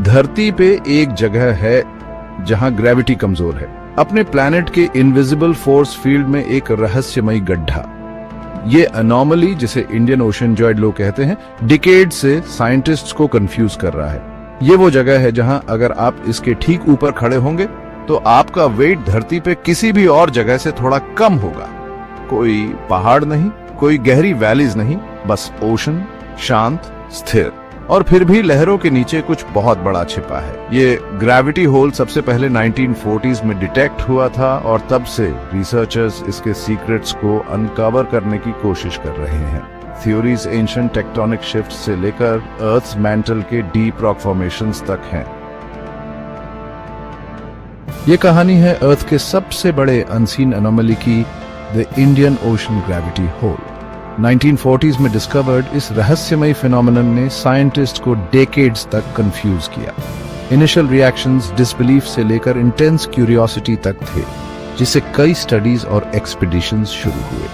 धरती पे एक जगह है जहां ग्रेविटी कमजोर है। अपने प्लैनेट के इनविजिबल फोर्स फील्ड में एक रहस्यमयी गड्ढा। ये अनोमली, जिसे इंडियन ओशन जॉइड लो कहते हैं, डिकेड से साइंटिस्ट्स को कंफ्यूज कर रहा है। ये वो जगह है जहां अगर आप इसके ठीक ऊपर खड़े होंगे तो आपका वेट धरती पे किसी भी और जगह से थोड़ा कम होगा। कोई पहाड़ नहीं, कोई गहरी वैलीज नहीं, बस ओशन, शांत, स्थिर। और फिर भी लहरों के नीचे कुछ बहुत बड़ा छिपा है। ये ग्रेविटी होल सबसे पहले 1940s में डिटेक्ट हुआ था और तब से रिसर्चर्स इसके सीक्रेट्स को अनकवर करने की कोशिश कर रहे हैं। थ्योरीज एंशिएंट टेक्टोनिक शिफ्ट से लेकर अर्थ मैंटल के डीप रॉक फॉर्मेशंस तक हैं। ये कहानी है अर्थ के सबसे बड़े अनसीन एनोमली की, the Indian Ocean gravity hole. 1940s में डिस्कवर्ड इस रहस्यमयी फिनोमेनन ने साइंटिस्ट को डेकेड्स तक कंफ्यूज किया। इनिशियल रिएक्शंस डिसबिलीफ से लेकर इंटेंस क्यूरियोसिटी तक थे, जिससे कई स्टडीज और एक्सपीडिशंस शुरू हुए।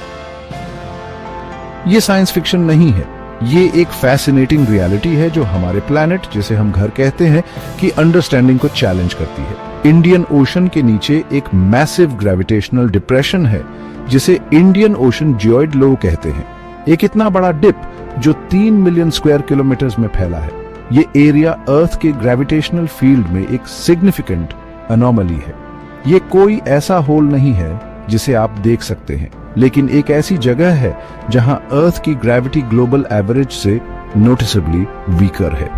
ये साइंस फिक्शन नहीं है, ये एक फैसिनेटिंग रियलिटी है जो हमारे प्लैनेट, जिसे हम घर कहते हैं, की अंडरस्टैंडिंग को चैलेंज करती है। इंडियन ओशन के नीचे एक मैसिव ग्रेविटेशनल डिप्रेशन है जिसे इंडियन ओशन जॉइड लो कहते हैं। एक इतना बड़ा डिप जो 3 मिलियन स्क्वायर किलोमीटर्स में फैला है। ये एरिया अर्थ के ग्रेविटेशनल फील्ड में एक सिग्निफिकेंट अनोमली है। ये कोई ऐसा होल नहीं है जिसे आप देख सकते हैं, लेकिन एक ऐसी जगह है जहां अर्थ की ग्रेविटी ग्लोबल एवरेज से नोटिसेबली वीकर है।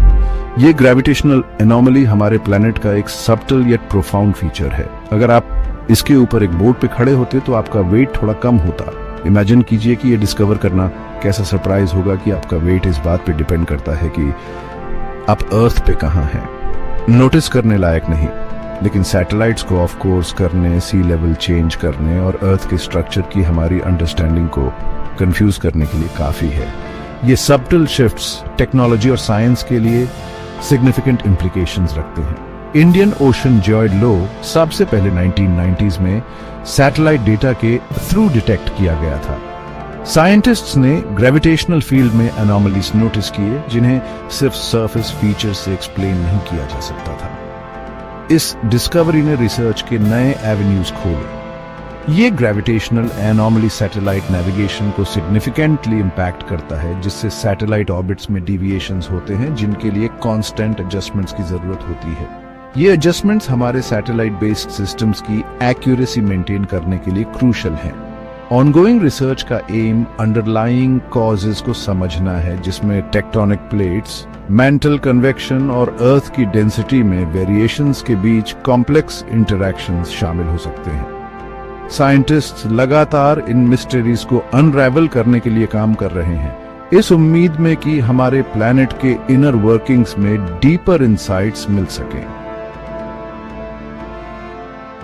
ये ग्रेविटेशनल एनोमली हमारे प्लैनेट का एक सब्टल येट प्रोफाउंड फीचर है। अगर आप इसके ऊपर एक बोर्ड पे खड़े होते तो आपका वेट थोड़ा कम होता। इमेजिन कीजिए कि ये डिस्कवर करना कैसा सरप्राइज होगा कि आपका वेट इस बात पे डिपेंड करता है कि आप अर्थ पे कहां हैं। नोटिस करने लायक नहीं, लेकिन सैटेलाइट्स को ऑफ कोर्स करने, सी लेवल चेंज करने और अर्थ के स्ट्रक्चर की हमारी अंडरस्टैंडिंग को कंफ्यूज करने के लिए काफी है। ये सब्टल शिफ्ट्स टेक्नोलॉजी और साइंस के लिए सिग्निफिकेंट इम्प्लीकेशंस रखते हैं। इंडियन ओशन जॉइड लो सबसे पहले 1990s में सैटेलाइट डेटा के थ्रू डिटेक्ट किया गया था। साइंटिस्ट्स ने ग्रेविटेशनल फील्ड में एनोमलीज नोटिस किए जिन्हें सिर्फ सरफेस फीचर्स से एक्सप्लेन नहीं किया जा सकता था। इस डिस्कवरी ने रिसर्च के नए एवेन्यूज खोले। ये ग्रेविटेशनल एनोमली सैटेलाइट नेविगेशन को सिग्निफिकेंटली इंपैक्ट करता है, जिससे सैटेलाइट ऑर्बिट्स में डिविएशंस होते हैं जिनके लिए कांस्टेंट एडजस्टमेंट्स की जरूरत होती है। ये एडजस्टमेंट्स हमारे सैटेलाइट बेस्ड सिस्टम्स की एक्यूरेसी मेंटेन करने के लिए क्रूशल हैं। ऑनगोइंग रिसर्च का एम अंडरलाइंग कॉजेज को समझना है, जिसमें टेक्टोनिक प्लेट्स, मेंटल कन्वेक्शन और अर्थ की डेंसिटी में वेरिएशंस के बीच कॉम्प्लेक्स इंटरैक्शंस शामिल हो सकते हैं। साइंटिस्ट्स लगातार इन मिस्ट्रीज को अनरैवल करने के लिए काम कर रहे हैं, इस उम्मीद में कि हमारे प्लैनेट के इनर वर्किंग्स में डीपर इंसाइट्स मिल सकें।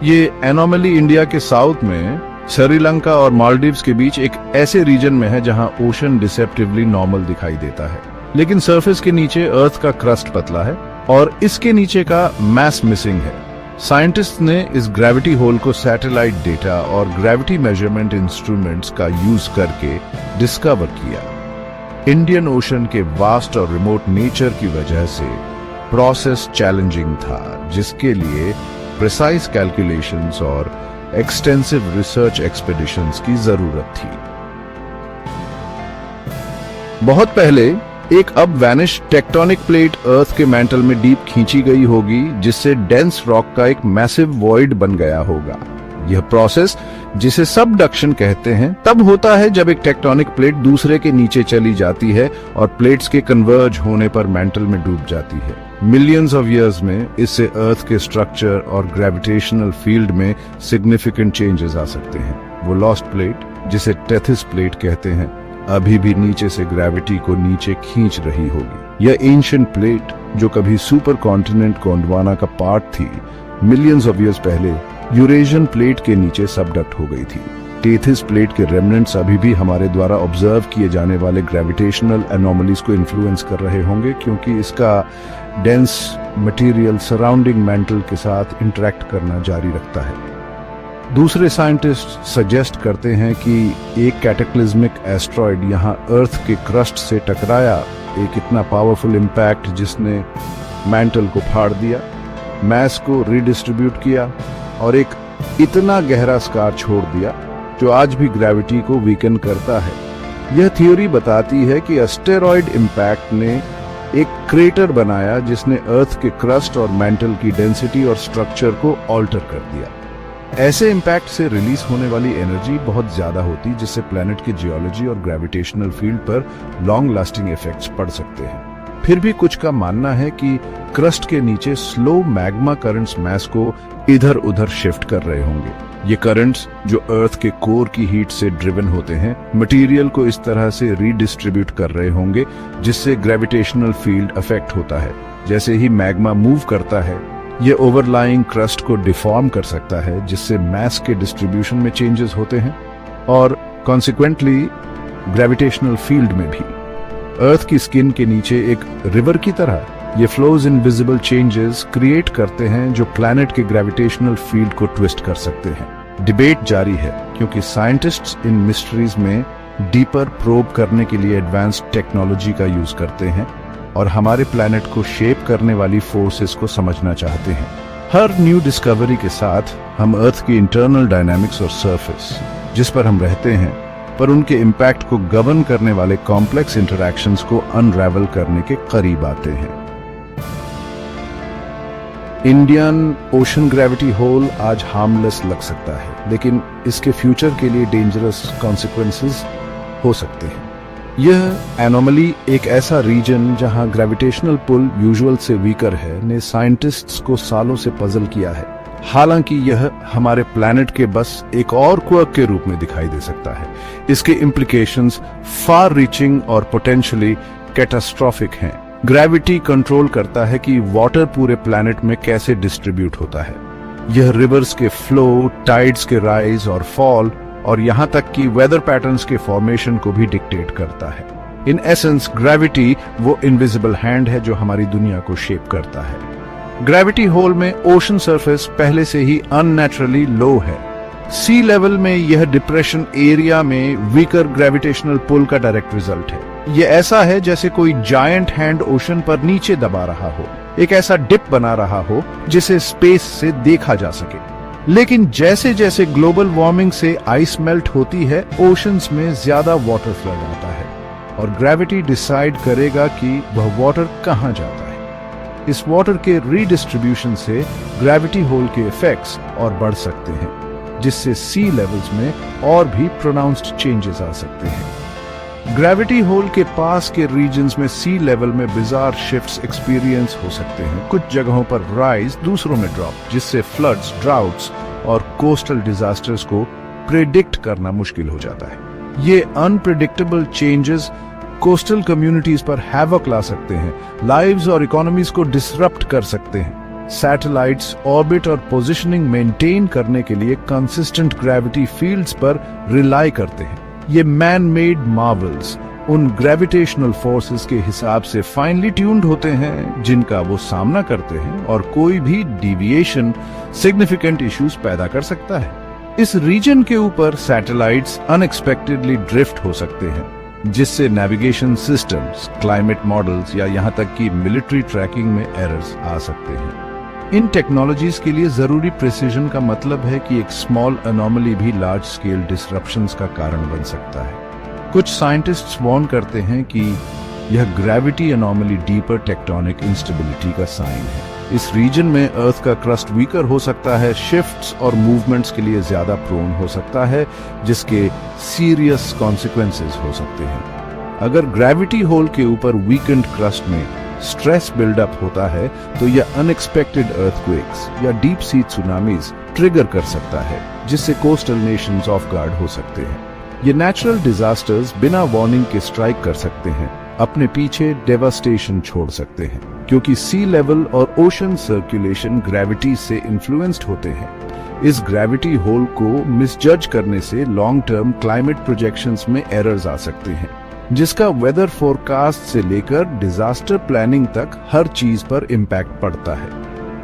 ये एनोमली इंडिया के साउथ में श्रीलंका और मालदीव्स के बीच एक ऐसे रीजन में है जहां ओशन डिसेप्टिवली नॉर्मल दिखाई देता है, लेकिन सरफेस के नीचे अर्थ का क्रस्ट पतला है और इसके नीचे का मैस मिसिंग है। साइंटिस्ट ने इस ग्रेविटी होल को सैटेलाइट डेटा और ग्रेविटी मेजरमेंट इंस्ट्रूमेंट्स का यूज करके डिस्कवर किया। इंडियन ओशन के वास्ट और रिमोट नेचर की वजह से प्रोसेस चैलेंजिंग था, जिसके लिए प्रिसाइज कैलकुलेशंस और एक्सटेंसिव रिसर्च एक्सपीडिशंस की जरूरत थी। बहुत पहले एक अब वैनिश टेक्टोनिक प्लेट अर्थ के मेंटल में डीप खींची गई होगी, जिससे डेंस रॉक का एक मैसिव वॉइड बन गया होगा। यह प्रोसेस, जिसे सबडक्शन कहते हैं, तब होता है जब एक टेक्टोनिक प्लेट दूसरे के नीचे चली जाती है और प्लेट्स के कन्वर्ज होने पर मेंटल में डूब जाती है। मिलियंस ऑफ इयर्स में इससे अर्थ के स्ट्रक्चर और ग्रेविटेशनल फील्ड में सिग्निफिकेंट चेंजेस आ सकते हैं। वो लॉस्ट प्लेट, जिसे टेथिस प्लेट कहते हैं, अभी भी नीचे से ग्रेविटी को नीचे खींच रही होगी। यह एंशिएंट प्लेट, जो कभी सुपर कॉन्टिनेंट गोंडवाना का पार्ट थी, मिलियंस ऑफ ईयर्स पहले यूरेशियन प्लेट के नीचे सबडक्ट हो गई थी। टेथिस प्लेट के रेमनेंट्स अभी भी हमारे द्वारा ऑब्जर्व किए जाने वाले ग्रेविटेशनल एनोमलीज को इन्फ्लुएंस कर रहे होंगे, क्योंकि इसका डेंस मटेरियल सराउंडिंग मेंटल के साथ इंटरेक्ट करना जारी रखता है। दूसरे साइंटिस्ट सजेस्ट करते हैं कि एक कैटेक्लिज्मिक एस्ट्रॉयड यहां अर्थ के क्रस्ट से टकराया, एक इतना पावरफुल इंपैक्ट जिसने मैंटल को फाड़ दिया, मैस को रिडिस्ट्रीब्यूट किया और एक इतना गहरा स्कार छोड़ दिया जो आज भी ग्रेविटी को वीकन करता है। यह थ्योरी बताती है कि एस्टेरॉयड इंपैक्ट ने एक क्रेटर बनाया जिसने अर्थ के क्रस्ट और मेंटल की डेंसिटी और स्ट्रक्चर को ऑल्टर कर दिया। ऐसे इंपैक्ट से रिलीज होने वाली एनर्जी बहुत ज्यादा होती जिससे प्लैनेट की जियोलॉजी और ग्रेविटेशनल फील्ड पर लॉन्ग लास्टिंग इफेक्ट्स पड़ सकते हैं। फिर भी कुछ का मानना है कि क्रस्ट के नीचे स्लो मैग्मा करंट्स मैस को इधर उधर शिफ्ट कर रहे होंगे। ये करंट्स जो अर्थ के कोर की हीट से ड्रिवन होते हैं, मटेरियल को इस तरह से रीडिस्ट्रीब्यूट कर रहे होंगे जिससे ग्रेविटेशनल फील्ड अफेक्ट होता है। जैसे ही मैग्मा मूव करता है, ये ओवरलाइंग क्रस्ट को डिफॉर्म कर सकता है जिससे मैस के डिस्ट्रीब्यूशन में चेंजेस होते हैं और कॉन्सिक्वेंटली ग्रेविटेशनल फील्ड में भी। अर्थ की स्किन के नीचे एक रिवर की तरह ये फ्लोज इनविजिबल चेंजेस क्रिएट करते हैं जो प्लैनेट के ग्रेविटेशनल फील्ड को ट्विस्ट कर सकते हैं। डिबेट जारी है क्योंकि साइंटिस्ट्स इन मिस्ट्रीज में डीपर प्रोब करने के लिए एडवांस्ड टेक्नोलॉजी का यूज करते हैं और हमारे प्लैनेट को शेप करने वाली फोर्सेस को समझना चाहते हैं। हर न्यू डिस्कवरी के साथ हम अर्थ की इंटरनल डायनामिक्स और सरफेस जिस पर हम रहते हैं पर उनके इम्पैक्ट को गवर्न करने वाले कॉम्प्लेक्स इंटरैक्शंस को अनरेवल करने के करीब आते हैं। इंडियन ओशन ग्रेविटी होल आज हार्मलेस लग सकता है, लेकिन इसके फ्यूचर के लिए डेंजरस कॉन्सिक्वेंसेस हो सकते हैं। यह एनोमली एक ऐसा रीजन जहां ग्रेविटेशनल पुल यूजुअल से वीकर है ने साइंटिस्ट्स को सालों से पजल किया है। हालांकि यह हमारे प्लैनेट के बस एक और क्वर्क के रूप में दिखाई दे सकता है। इसके इम्प्लीकेशंस फार रीचिंग और पोटेंशियली कैटास्ट्रोफिक हैं। ग्रेविटी कंट्रोल करता है कि वाटर पूरे प्लैनेट में कैसे डिस्ट्रीब्यूट होता है। यह रिवर्स के फ्लो, टाइड्स के राइज और फॉल और यहाँ तक कि वेदर पैटर्न्स के फॉर्मेशन को भी डिक्टेट करता है। इन एसेंस ग्रेविटी वो इनविजिबल हैंड है जो हमारी दुनिया को शेप करता है। ग्रेविटी होल में ओशन सरफेस पहले से ही अननेचुरली लो है। सी लेवल में यह डिप्रेशन एरिया में वीकर ग्रेविटेशनल पुल का डायरेक्ट रिजल्ट है। यह ऐसा है जैसे कोई जायंट हैंड ओशन पर नीचे दबा रहा हो, एक ऐसा डिप बना रहा हो जिसे स्पेस से देखा जा सके। लेकिन जैसे जैसे ग्लोबल वार्मिंग से आइस मेल्ट होती है, ओशंस में ज्यादा वाटर फ्लड आता है और ग्रेविटी डिसाइड करेगा कि वह वाटर कहां जाता है। इस वाटर के रीडिस्ट्रीब्यूशन से ग्रेविटी होल के इफेक्ट्स और बढ़ सकते हैं, जिससे सी लेवल्स में और भी प्रोनाउंस्ड चेंजेस आ सकते हैं। ग्रेविटी होल के पास के रीजन्स में सी लेवल में बिजार शिफ्ट्स एक्सपीरियंस हो सकते हैं। कुछ जगहों पर राइज, दूसरों में ड्रॉप, जिससे फ्लड्स, ड्राउट्स और कोस्टल डिजास्टर्स को प्रेडिक्ट करना मुश्किल हो जाता है। ये अनप्रेडिक्टेबल चेंजेस कोस्टल कम्युनिटीज पर हैवक ला सकते हैं, लाइव्स और इकोनॉमीज को डिसरप्ट कर सकते हैं। सैटेलाइट्स ऑर्बिट और पोजीशनिंग मेंटेन करने के लिए कंसिस्टेंट ग्रेविटी फील्ड्स पर रिलाई करते हैं। ये मैन मेड मार्वल्स उन ग्रेविटेशनल फोर्सेस के हिसाब से फाइनली ट्यून्ड होते हैं जिनका वो सामना करते हैं और कोई भी डिविएशन सिग्निफिकेंट इश्यूज पैदा कर सकता है। इस रीजन के ऊपर सैटेलाइट्स अनएक्सपेक्टेडली ड्रिफ्ट हो सकते हैं, जिससे नेविगेशन सिस्टम्स, क्लाइमेट मॉडल्स या यहाँ तक कि मिलिट्री ट्रैकिंग में एरर्स आ सकते हैं। इन टेक्नोलॉजीज के लिए जरूरी प्रिसीजन का मतलब है कि एक स्मॉल अनोमली भी लार्ज स्केल डिसरप्शंस का कारण बन सकता है। कुछ साइंटिस्ट्स वार्न करते हैं कि यह gravity anomaly deeper tectonic instability का साइन है। इस रीजन में अर्थ का क्रस्ट वीकर हो सकता है, शिफ्ट्स और मूवमेंट्स के लिए ज्यादा प्रोन हो सकता है, जिसके सीरियस कॉन्सिक्वेंसेस हो सकते हैं। अगर ग्रेविटी होल के ऊपर वीकेंड क्रस्ट में स्ट्रेस बिल्डअप होता है तो यह अनएक्सपेक्टेड अर्थक्वेक्स या डीप सी सुनामीज ट्रिगर कर सकता है, जिससे कोस्टल नेशंस ऑफ गार्ड हो सकते हैं। ये नेचुरल डिजास्टर्स बिना वार्निंग के स्ट्राइक कर सकते हैं, अपने पीछे डेवास्टेशन छोड़ सकते हैं, क्योंकि सी लेवल और ओशन सर्कुलेशन ग्रेविटी से इन्फ्लुएंस्ड होते हैं। इस ग्रेविटी होल को मिसजज करने से लॉन्ग टर्म क्लाइमेट प्रोजेक्शंस में एरर्स आ सकते हैं, जिसका वेदर फोरकास्ट से लेकर डिजास्टर प्लानिंग तक हर चीज पर इम्पैक्ट पड़ता है।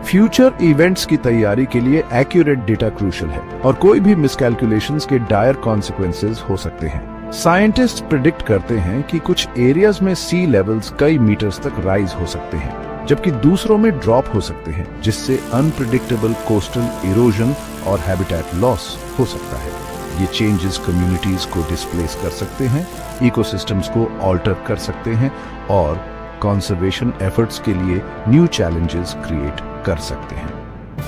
फ्यूचर इवेंट्स की तैयारी के लिए एक्यूरेट डेटा क्रूशियल है और कोई भी मिसकैलकुलेशंस के डायर कॉन्सिक्वेंसेस हो सकते हैं। साइंटिस्ट प्रिडिक्ट करते हैं कि कुछ एरियाज में सी लेवल्स कई मीटर्स तक राइज हो सकते हैं, जबकि दूसरों में ड्रॉप हो सकते हैं, जिससे अनप्रिडिक्टेबल कोस्टल इरोजन और हैबिटेट लॉस हो सकता है। ये चेंजेस कम्युनिटीज को डिस्प्लेस कर सकते हैं, इकोसिस्टम्स को ऑल्टर कर सकते हैं और कंजर्वेशन एफर्ट्स के लिए न्यू चैलेंजेस क्रिएट कर सकते हैं।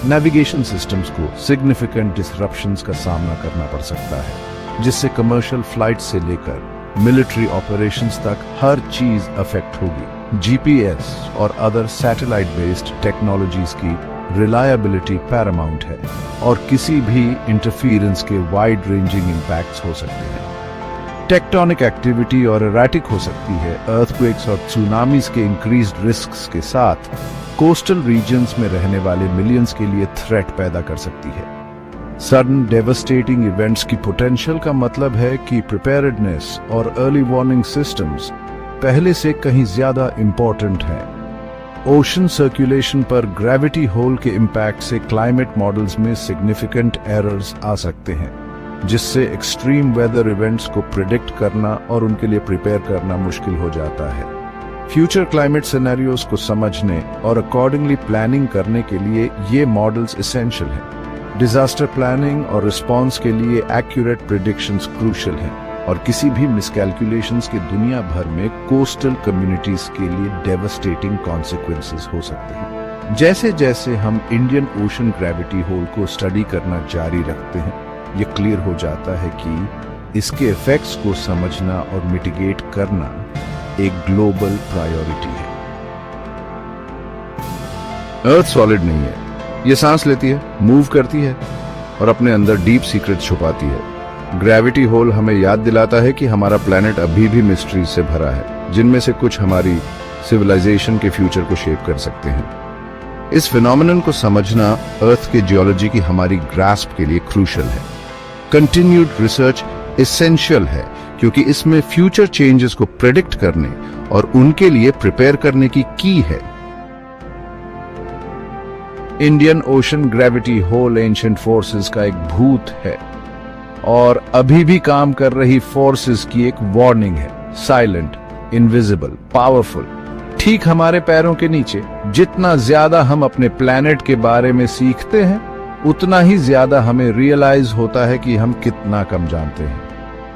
नेविगेशन सिस्टम्स को सिग्निफिकेंट डिसरप्शंस का सामना करना पड़ सकता है, जिससे कमर्शियल फ्लाइट से लेकर मिलिट्री ऑपरेशंस तक हर चीज अफेक्ट होगी। जीपीएस और अदर सैटेलाइट बेस्ड टेक्नोलॉजीज की रिलायबिलिटी पैरामाउंट है और किसी भी इंटरफियरेंस के वाइड रेंजिंग इंपैक्ट्स हो सकते हैं। टेक्टोनिक एक्टिविटी और एराटिक हो सकती है। अर्थक्वेक्स और सुनामीज के इंक्रीज्ड रिस्क्स के साथ कोस्टल रीजन्स में रहने वाले मिलियंस के लिए थ्रेट पैदा कर सकती है। सडन डेवस्टेटिंग इवेंट्स की पोटेंशियल का मतलब है कि प्रिपेयर्डनेस और अर्ली वार्निंग सिस्टम्स पहले से कहीं ज्यादा इंपॉर्टेंट हैं। ओशन सर्कुलेशन पर ग्रेविटी होल के इम्पैक्ट से क्लाइमेट मॉडल्स में सिग्निफिकेंट एरर्स आ सकते हैं, जिससे एक्सट्रीम वेदर इवेंट्स को प्रिडिक्ट करना और उनके लिए प्रिपेयर करना मुश्किल हो जाता है। फ्यूचर क्लाइमेट सिनेरियोज को समझने और अकॉर्डिंगली प्लानिंग करने के लिए ये मॉडल्स एसेंशियल हैं। डिजास्टर प्लानिंग और रिस्पॉन्स के लिए एक्यूरेट प्रिडिक्शंस क्रूशियल हैं और किसी भी मिसकैलकुलेशंस के दुनिया भर में कोस्टल कम्युनिटीज के लिए डेवस्टेटिंग कॉन्सिक्वेंसेस हो सकते हैं। जैसे जैसे हम इंडियन ओशन ग्रेविटी होल को स्टडी करना जारी रखते हैं, ये क्लियर हो जाता है कि इसके इफेक्ट्स को समझना और मिटिगेट करना एक ग्लोबल प्रायोरिटी है। अर्थ सॉलिड नहीं है, ये सांस लेती है, मूव करती है और अपने अंदर डीप सीक्रेट छुपाती है। ग्रेविटी होल हमें याद दिलाता है कि हमारा प्लेनेट अभी भी मिस्ट्रीज से भरा है, जिनमें से कुछ हमारी सिविलाइजेशन के फ्यूचर को शेप कर सकते हैं। इस फिनोमेनन को समझना अर्थ के जियोलॉजी की हमारी ग्रास्प के लिए क्रूशियल है। कंटिन्यूड रिसर्च एसेंशियल है, क्योंकि इसमें फ्यूचर चेंजेस को प्रेडिक्ट करने और उनके लिए प्रिपेयर करने की की है। Indian Ocean gravity hole ancient forces का एक भूत है और अभी भी काम कर रही फोर्सेस की एक वार्निंग है। साइलेंट, इनविजिबल, पावरफुल, ठीक हमारे पैरों के नीचे। जितना ज्यादा हम अपने प्लैनेट के बारे में सीखते हैं, उतना ही ज्यादा हमें रियलाइज होता है कि हम कितना कम जानते हैं।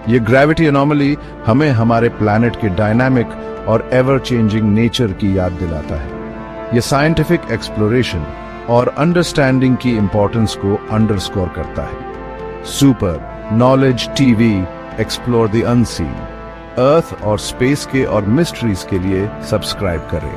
ये ग्रेविटी एनोमली हमें हमारे प्लैनेट के डायनामिक और एवर चेंजिंग नेचर की याद दिलाता है। ये साइंटिफिक एक्सप्लोरेशन और अंडरस्टैंडिंग की इंपॉर्टेंस को अंडरस्कोर करता है। Super knowledge TV, explore the unseen. Earth और स्पेस के और मिस्ट्रीज के लिए सब्सक्राइब करें।